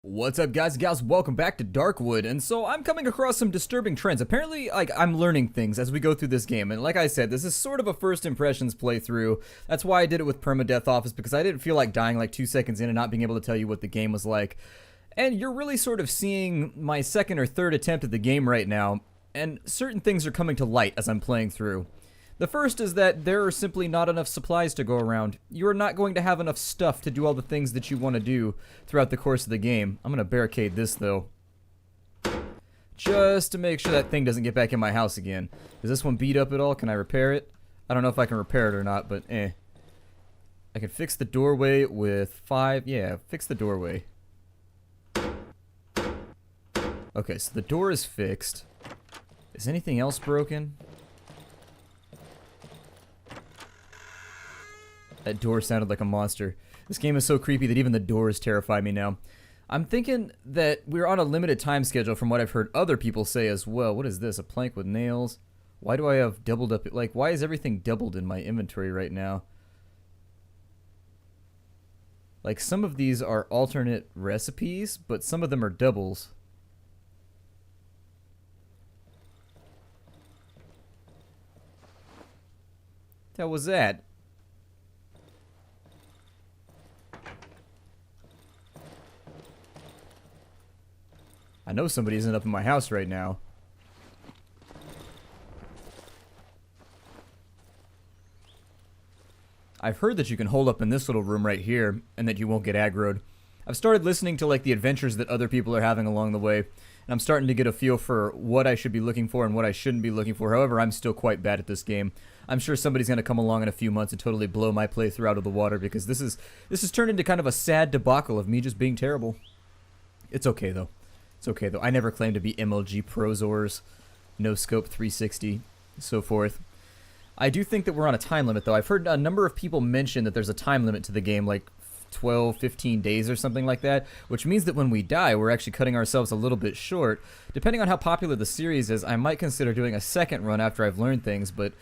What's up, guys and gals? Welcome back to Darkwood. And so I'm coming across some disturbing trends. Apparently, I'm learning things as we go through this game. And like I said, this is sort of a first impressions playthrough. That's why I did it with permadeath office, because I didn't feel like dying like 2 seconds in and not being able to tell you what the game was like. And you're really sort of seeing my second or third attempt at the game right now, and certain things are coming to light as I'm playing through. The first is that there are simply not enough supplies to go around. You're not going to have enough stuff to do all the things that you want to do throughout the course of the game. I'm going to barricade this, though, just to make sure that thing doesn't get back in my house again. Is this one beat up at all? Can I repair it? I don't know if I can repair it or not, but eh. I can fix the doorway with 5. Yeah, fix the doorway. Okay, so the door is fixed. Is anything else broken? That door sounded like a monster. This game is so creepy that even the doors terrify me now. I'm thinking that we're on a limited time schedule from what I've heard other people say as well. What is this? A plank with nails? Why do I have doubled up? Like, why is everything doubled in my inventory right now? Like, some of these are alternate recipes, but some of them are doubles. What the hell was that? I know somebody isn't up in my house right now. I've heard that you can hold up in this little room right here, and that you won't get aggroed. I've started listening to like the adventures that other people are having along the way, and I'm starting to get a feel for what I should be looking for and what I shouldn't be looking for. However, I'm still quite bad at this game. I'm sure somebody's going to come along in a few months and totally blow my playthrough out of the water, because this is turned into kind of a sad debacle of me just being terrible. It's okay though. It's okay, though. I never claimed to be MLG Prozors, No Scope 360, so forth. I do think that we're on a time limit, though. I've heard a number of people mention that there's a time limit to the game, like 12, 15 days or something like that, which means that when we die, we're actually cutting ourselves a little bit short. Depending on how popular the series is, I might consider doing a second run after I've learned things, but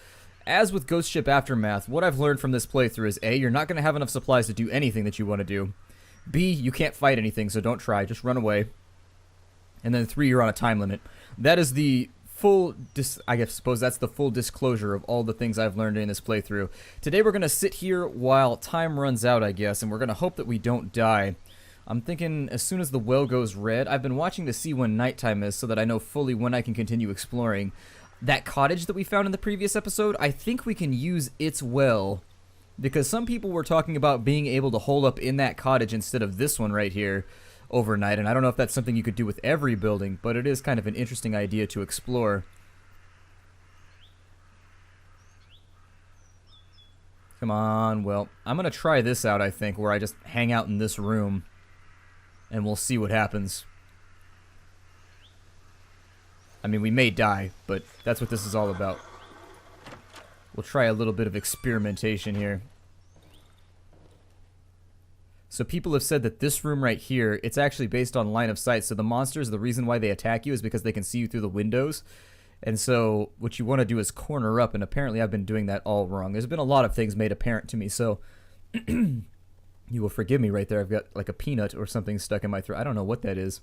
as with Ghost Ship Aftermath, what I've learned from this playthrough is A, you're not going to have enough supplies to do anything that you want to do. B, you can't fight anything, so don't try. Just run away. And then 3, you're on a time limit. That is the full, I suppose that's the full disclosure of all the things I've learned in this playthrough. Today we're going to sit here while time runs out, I guess, and we're going to hope that we don't die. I'm thinking as soon as the well goes red, I've been watching to see when nighttime is so that I know fully when I can continue exploring. That cottage that we found in the previous episode, I think we can use its well, because some people were talking about being able to hole up in that cottage instead of this one right here overnight, and I don't know if that's something you could do with every building, but it is kind of an interesting idea to explore. Come on, well, I'm gonna try this out, I think, where I just hang out in this room, and we'll see what happens. I mean, we may die, but that's what this is all about. We'll try a little bit of experimentation here. So people have said that this room right here, it's actually based on line of sight. So the monsters, the reason why they attack you is because they can see you through the windows. And so what you want to do is corner up, and apparently I've been doing that all wrong. There's been a lot of things made apparent to me, so you will forgive me right there. I've got like a peanut or something stuck in my throat. I don't know what that is.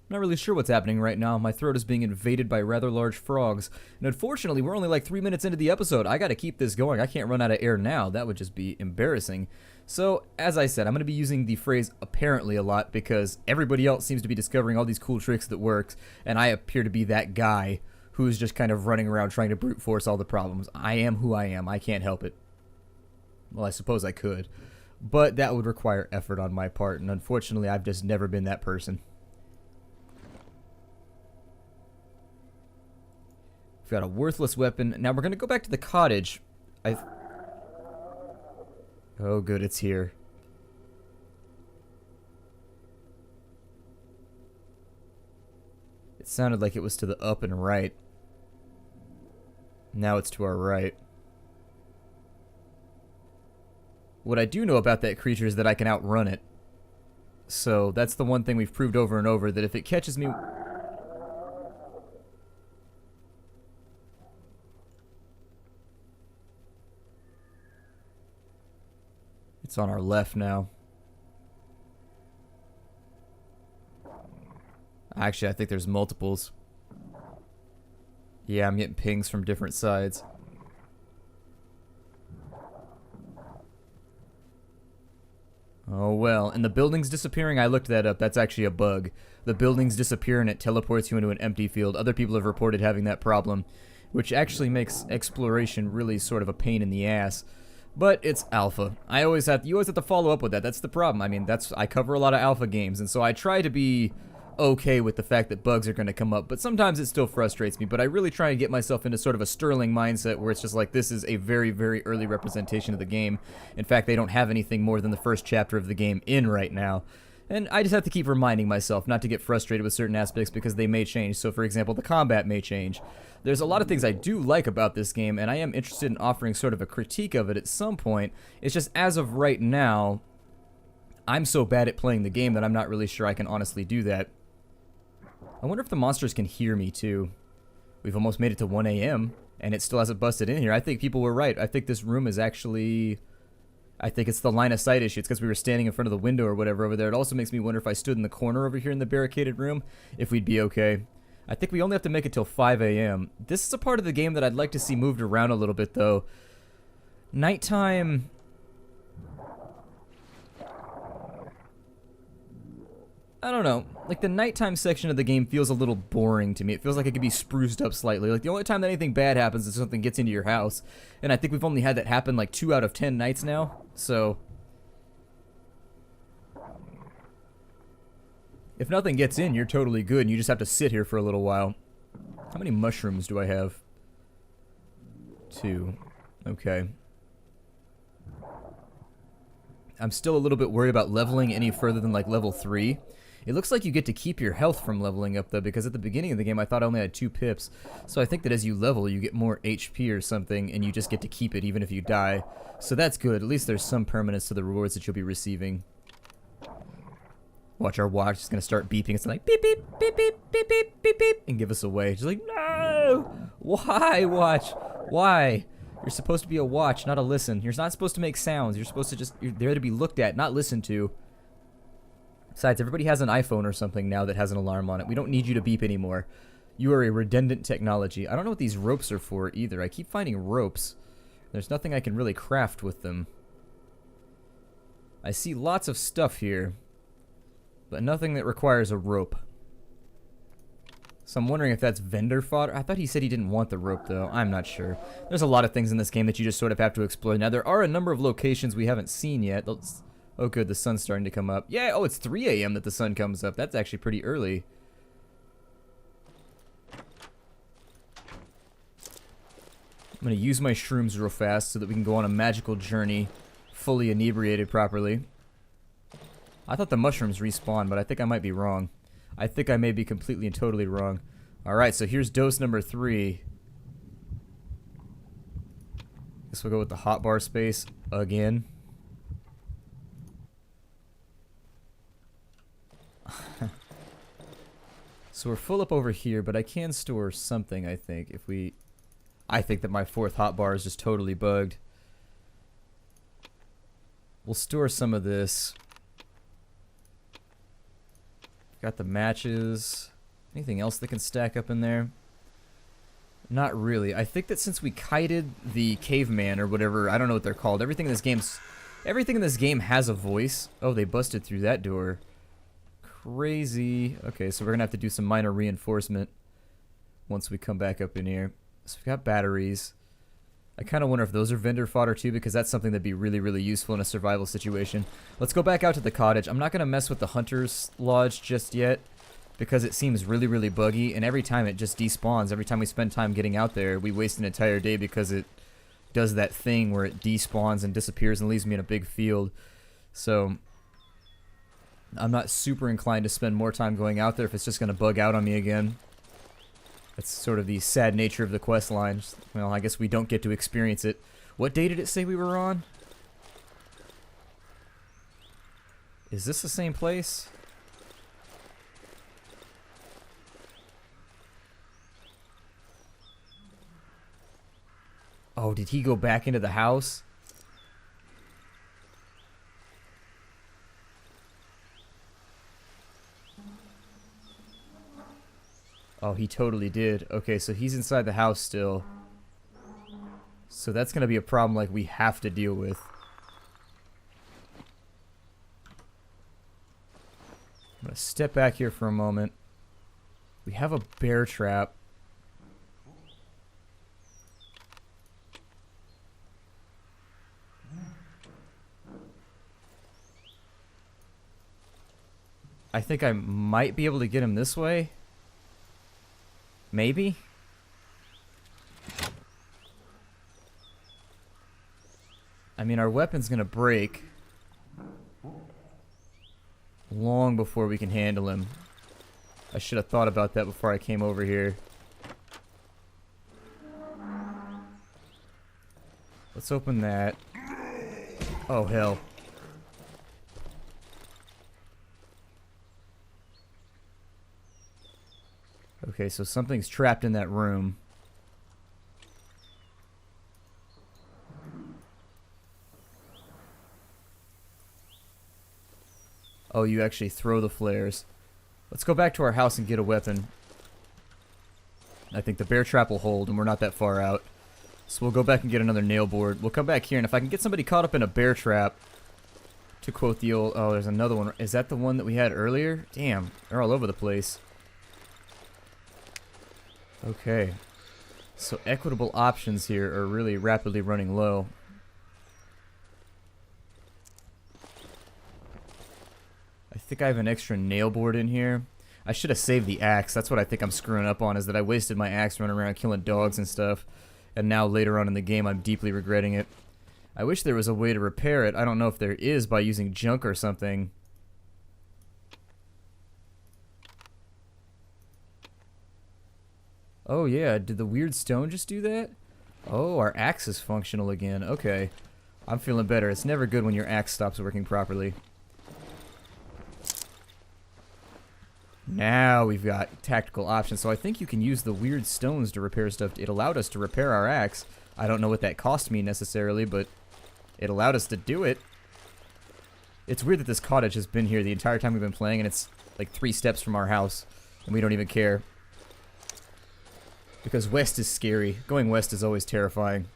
I'm not really sure what's happening right now. My throat is being invaded by rather large frogs. And unfortunately, we're only like 3 minutes into the episode. I got to keep this going. I can't run out of air now. That would just be embarrassing. So, as I said, I'm going to be using the phrase apparently a lot because everybody else seems to be discovering all these cool tricks that work, and I appear to be that guy who's just kind of running around trying to brute force all the problems. I am who I am. I can't help it. Well, I suppose I could, but that would require effort on my part, and unfortunately, I've just never been that person. We've got a worthless weapon. Now, we're going to go back to the cottage. Oh, good, it's here. It sounded like it was to the up and right. Now it's to our right. What I do know about that creature is that I can outrun it. So that's the one thing we've proved over and over, that if it catches me... It's on our left now. Actually, I think there's multiples. Yeah, I'm getting pings from different sides. Oh well, and the buildings disappearing, I looked that up. That's actually a bug. The buildings disappear and it teleports you into an empty field. Other people have reported having that problem, which actually makes exploration really sort of a pain in the ass. But it's alpha. You always have to follow up with that. That's the problem. I mean, I cover a lot of alpha games, and so I try to be okay with the fact that bugs are going to come up, but sometimes it still frustrates me. But I really try and get myself into sort of a Sterling mindset where it's just like, this is a very, very early representation of the game. In fact, they don't have anything more than the first chapter of the game in right now. And I just have to keep reminding myself not to get frustrated with certain aspects because they may change. So, for example, the combat may change. There's a lot of things I do like about this game, and I am interested in offering sort of a critique of it at some point. It's just, as of right now, I'm so bad at playing the game that I'm not really sure I can honestly do that. I wonder if the monsters can hear me, too. We've almost made it to 1 a.m., and it still hasn't busted in here. I think people were right. I think this room is actually... I think it's the line of sight issue. It's because we were standing in front of the window or whatever over there. It also makes me wonder if I stood in the corner over here in the barricaded room, if we'd be okay. I think we only have to make it till 5 a.m. This is a part of the game that I'd like to see moved around a little bit, though. Nighttime... I don't know. Like, the nighttime section of the game feels a little boring to me. It feels like it could be spruced up slightly. Like, the only time that anything bad happens is something gets into your house. And I think we've only had that happen, like, 2 out of 10 nights now. So... if nothing gets in, you're totally good, and you just have to sit here for a little while. How many mushrooms do I have? 2. Okay. I'm still a little bit worried about leveling any further than, like, level 3. It looks like you get to keep your health from leveling up, though, because at the beginning of the game I thought I only had 2 pips. So I think that as you level, you get more HP or something, and you just get to keep it even if you die. So that's good. At least there's some permanence to the rewards that you'll be receiving. Watch, our watch is going to start beeping. It's like, beep, beep, beep, beep, beep, beep, beep, beep, and give us away. Just like, no! Why, watch? Why? You're supposed to be a watch, not a listen. You're not supposed to make sounds. You're supposed to just, you're there to be looked at, not listened to. Besides, everybody has an iPhone or something now that has an alarm on it. We don't need you to beep anymore. You are a redundant technology. I don't know what these ropes are for either. I keep finding ropes. There's nothing I can really craft with them. I see lots of stuff here, but nothing that requires a rope. So I'm wondering if that's vendor fodder. I thought he said he didn't want the rope, though. I'm not sure. There's a lot of things in this game that you just sort of have to explore. Now, there are a number of locations we haven't seen yet. Oh, good, the sun's starting to come up. Yeah, oh, it's 3 a.m. that the sun comes up. That's actually pretty early. I'm going to use my shrooms real fast so that we can go on a magical journey, fully inebriated properly. I thought the mushrooms respawn, but I think I might be wrong. I think I may be completely and totally wrong. Alright, so here's dose number 3. Guess we'll go with the hotbar space again. So we're full up over here, but I can store something, I think, if we... I think that my 4th hotbar is just totally bugged. We'll store some of this. Got the matches. Anything else that can stack up in there? Not really. I think that since we kited the caveman or whatever, I don't know what they're called. Everything in this game has a voice. Oh, they busted through that door. Crazy. Okay, so we're gonna have to do some minor reinforcement once we come back up in here. So we've got batteries. I kind of wonder if those are vendor fodder too, because that's something that'd be really, really useful in a survival situation. Let's go back out to the cottage. I'm not gonna mess with the hunter's lodge just yet, because it seems really, really buggy, and every time it just despawns. Every time we spend time getting out there, we waste an entire day because it does that thing where it despawns and disappears and leaves me in a big field. So I'm not super inclined to spend more time going out there if it's just going to bug out on me again. That's sort of the sad nature of the quest line. Well, I guess we don't get to experience it. What day did it say we were on? Is this the same place? Oh, did he go back into the house? Oh, he totally did. Okay, so he's inside the house still. So that's going to be a problem like we have to deal with. I'm going to step back here for a moment. We have a bear trap. I think I might be able to get him this way. Maybe? I mean, our weapon's gonna break long before we can handle him. I should have thought about that before I came over here. Let's open that. Oh, hell. Okay, so something's trapped in that room. Oh, you actually throw the flares. Let's go back to our house and get a weapon. I think the bear trap will hold, and we're not that far out. So we'll go back and get another nail board. We'll come back here, and if I can get somebody caught up in a bear trap, to quote the old... Oh, there's another one. Is that the one that we had earlier? Damn, they're all over the place. Okay. So equitable options here are really rapidly running low. I think I have an extra nail board in here. I should have saved the axe. That's what I think I'm screwing up on, is that I wasted my axe running around killing dogs and stuff. And now later on in the game, I'm deeply regretting it. I wish there was a way to repair it. I don't know if there is by using junk or something. Oh yeah, did the weird stone just do that? Oh, our axe is functional again. Okay. I'm feeling better. It's never good when your axe stops working properly. Now we've got tactical options. So I think you can use the weird stones to repair stuff. It allowed us to repair our axe. I don't know what that cost me necessarily, but it allowed us to do it. It's weird that this cottage has been here the entire time we've been playing, and it's like 3 steps from our house, and we don't even care. Because west is scary. Going west is always terrifying.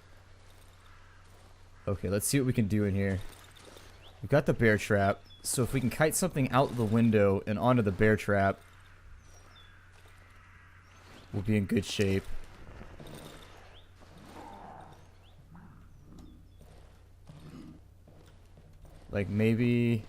Okay, let's see what we can do in here. We've got the bear trap. So if we can kite something out the window and onto the bear trap, we'll be in good shape. Like maybe...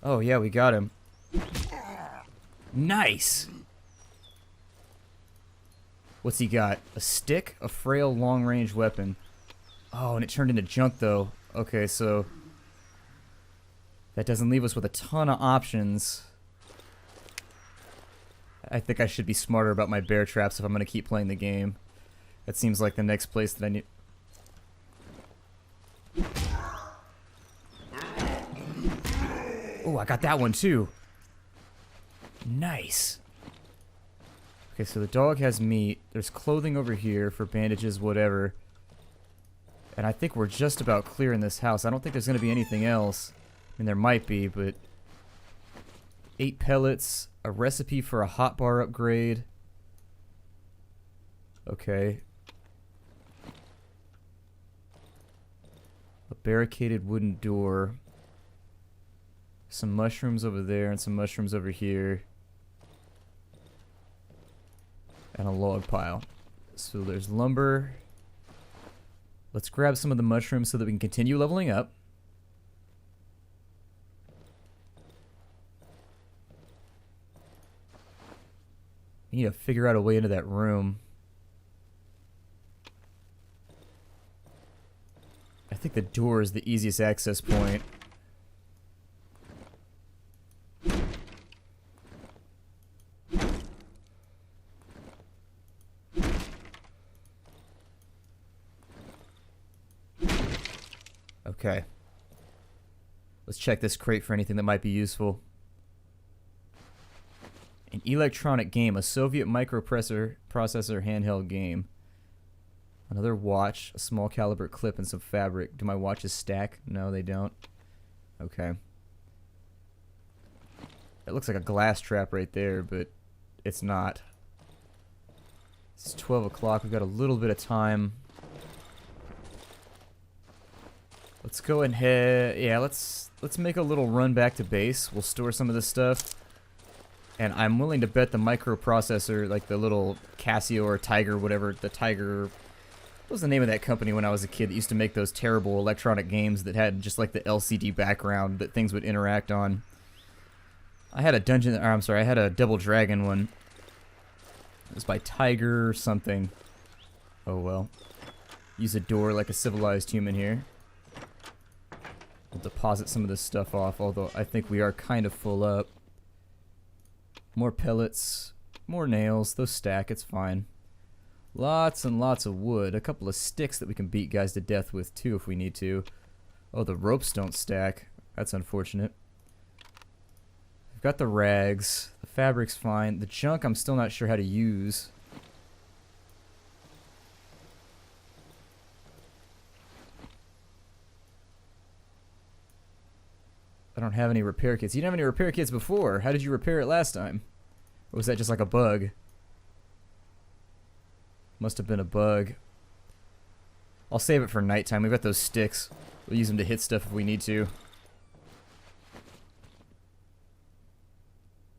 Oh yeah, we got him. Nice! What's he got? A stick? A frail long-range weapon. Oh, and it turned into junk though. Okay, so... that doesn't leave us with a ton of options. I think I should be smarter about my bear traps if I'm going to keep playing the game. That seems like the next place that I need... Oh, I got that one too. Nice. Okay, so the dog has meat. There's clothing over here for bandages, whatever. And I think we're just about clearing this house. I don't think there's going to be anything else. I mean, there might be, but... 8 pellets. A recipe for a hotbar upgrade. Okay. A barricaded wooden door. Some mushrooms over there and some mushrooms over here. And a log pile. So there's lumber. Let's grab some of the mushrooms so that we can continue leveling up. We need to figure out a way into that room. I think the door is the easiest access point. Okay. Let's check this crate for anything that might be useful. An electronic game, a Soviet microprocessor handheld game. Another watch, a small caliber clip, and some fabric. Do my watches stack? No, they don't. Okay. It looks like a glass trap right there, but it's not. It's 12 o'clock. We've got a little bit of time. Let's go ahead. Yeah, let's make a little run back to base. We'll store some of this stuff. And I'm willing to bet the microprocessor, like the little Casio or Tiger, whatever, the Tiger... What was the name of that company when I was a kid that used to make those terrible electronic games that had just like the LCD background that things would interact on? I had a I had a Double Dragon one. It was by Tiger something. Oh well. Use a door like a civilized human here. We'll deposit some of this stuff off, although I think we are kind of full up. More pellets, more nails, those stack, it's fine. Lots and lots of wood, a couple of sticks that we can beat guys to death with too if we need to. Oh, the ropes don't stack. That's unfortunate. We've got the rags, the fabric's fine. The junk I'm still not sure how to use. I don't have any repair kits. You didn't have any repair kits before. How did you repair it last time? Or was that just like a bug? Must have been a bug. I'll save it for nighttime. We've got those sticks. We'll use them to hit stuff if we need to.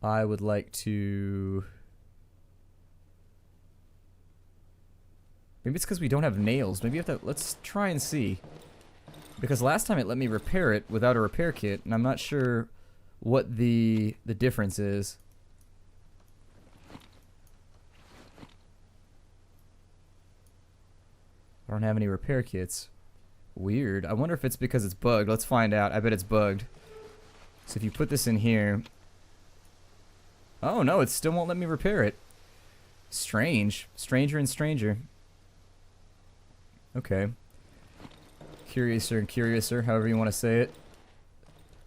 I would like to... Maybe it's because we don't have nails. Maybe you have to... Let's try and see. Because last time it let me repair it without a repair kit, and I'm not sure what the difference is. I don't have any repair kits. Weird. I wonder if it's because it's bugged. Let's find out. I bet it's bugged. So if you put this in here... Oh no, it still won't let me repair it. Strange. Stranger and stranger. Okay. Curiouser and curiouser, however you want to say it.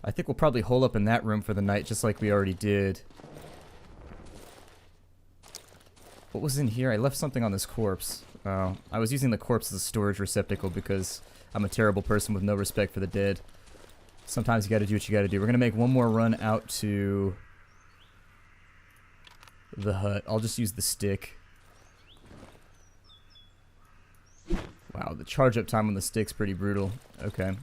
I think we'll probably hole up in that room for the night, just like we already did. What was in here? I left something on this corpse. Oh, I was using the corpse as a storage receptacle because I'm a terrible person with no respect for the dead. Sometimes you gotta do what you gotta do. We're gonna make one more run out to the hut. I'll just use the stick. Wow, the charge up time on the stick's pretty brutal. Okay.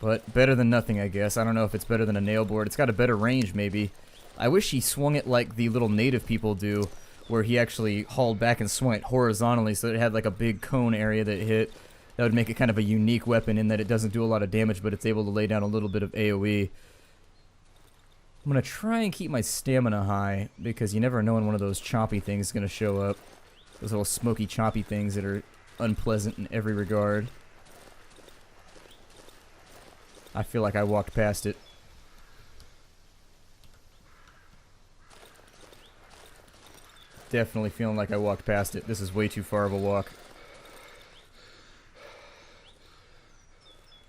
But better than nothing, I guess. I don't know if it's better than a nail board. It's got a better range, maybe. I wish he swung it like the little native people do, where he actually hauled back and swung it horizontally so that it had like a big cone area that it hit. That would make it kind of a unique weapon in that it doesn't do a lot of damage, but it's able to lay down a little bit of AoE. I'm going to try and keep my stamina high, because you never know when one of those choppy things is going to show up. Those little smoky choppy things that are unpleasant in every regard. I feel like I walked past it. Definitely feeling like I walked past it. This is way too far of a walk.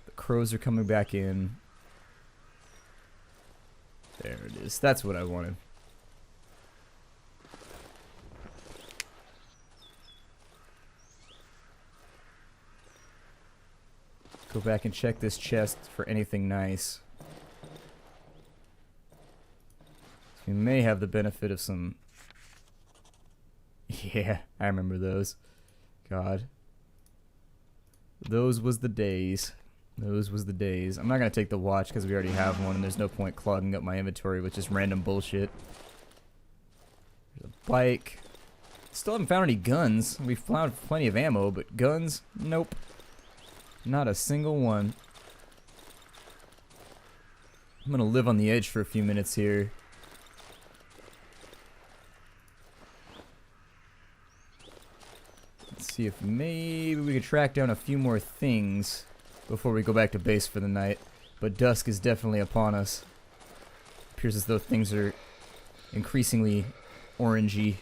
The crows are coming back in. There it is. That's what I wanted. Go back and check this chest for anything nice. We may have the benefit of some... Yeah, I remember those. God. Those was the days. Those was the days. I'm not going to take the watch because we already have one and there's no point clogging up my inventory with just random bullshit. There's a bike. Still haven't found any guns. We've found plenty of ammo, but guns? Nope. Not a single one. I'm going to live on the edge for a few minutes here. Let's see if maybe we could track down a few more things before we go back to base for the night. But dusk is definitely upon us. Appears as though things are increasingly orangey.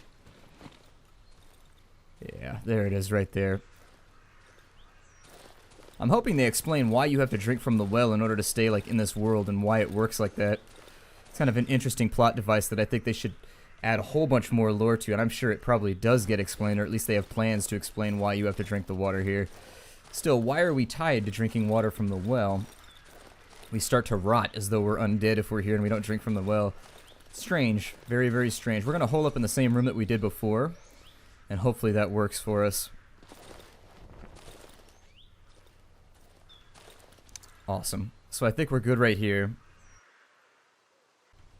Yeah, there it is right there. I'm hoping they explain why you have to drink from the well in order to stay like in this world and why it works like that. It's kind of an interesting plot device that I think they should add a whole bunch more lore to it. I'm sure it probably does get explained, or at least they have plans to explain why you have to drink the water here. Still, why are we tied to drinking water from the well? We start to rot as though we're undead if we're here and we don't drink from the well. Strange. Very, very strange. We're going to hole up in the same room that we did before, and hopefully that works for us. Awesome. So I think we're good right here.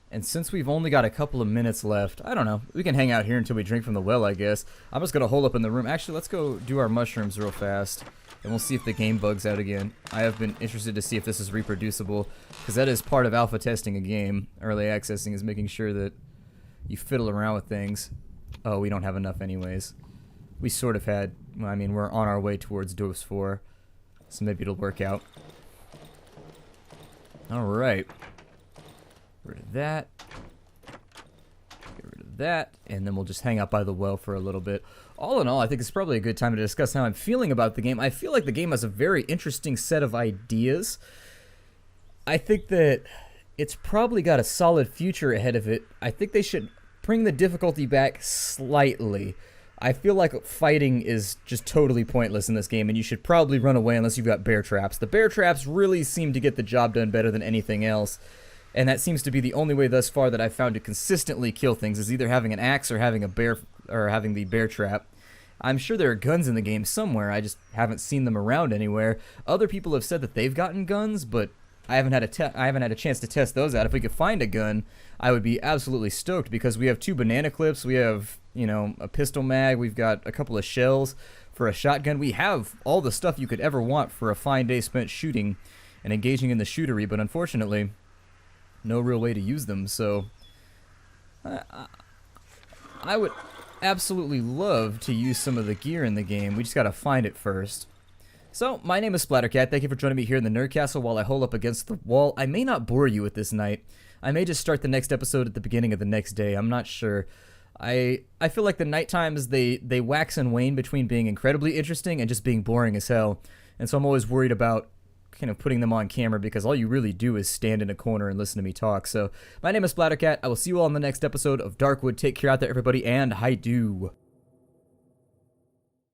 And since we've only got a couple of minutes left, I don't know, we can hang out here until we drink from the well, I guess. I'm just going to hole up in the room. Actually, let's go do our mushrooms real fast, and we'll see if the game bugs out again. I have been interested to see if this is reproducible, because that is part of alpha testing a game. Early accessing is making sure that you fiddle around with things. Oh, we don't have enough anyways. We sort of had, well, I mean, we're on our way towards dose 4, so maybe it'll work out. Alright. Get rid of that. Get rid of that. And then we'll just hang out by the well for a little bit. All in all, I think it's probably a good time to discuss how I'm feeling about the game. I feel like the game has a very interesting set of ideas. I think that it's probably got a solid future ahead of it. I think they should bring the difficulty back slightly. I feel like fighting is just totally pointless in this game, and you should probably run away unless you've got bear traps. The bear traps really seem to get the job done better than anything else, and that seems to be the only way thus far that I've found to consistently kill things, is either having an axe or having a bear, or having the bear trap. I'm sure there are guns in the game somewhere, I just haven't seen them around anywhere. Other people have said that they've gotten guns, but I haven't had a chance to test those out. If we could find a gun, I would be absolutely stoked, because we have 2 banana clips, we have, you know, a pistol mag, we've got a couple of shells for a shotgun. We have all the stuff you could ever want for a fine day spent shooting and engaging in the shootery, but unfortunately, no real way to use them. So I would absolutely love to use some of the gear in the game. We just gotta find it first. So, my name is Splattercat. Thank you for joining me here in the Nerd Castle while I hole up against the wall. I may not bore you with this night. I may just start the next episode at the beginning of the next day. I'm not sure. I feel like the night times, they wax and wane between being incredibly interesting and just being boring as hell. And so I'm always worried about kind of putting them on camera, because all you really do is stand in a corner and listen to me talk. So, my name is Splattercat. I will see you all in the next episode of Darkwood. Take care out there, everybody, and hi-do.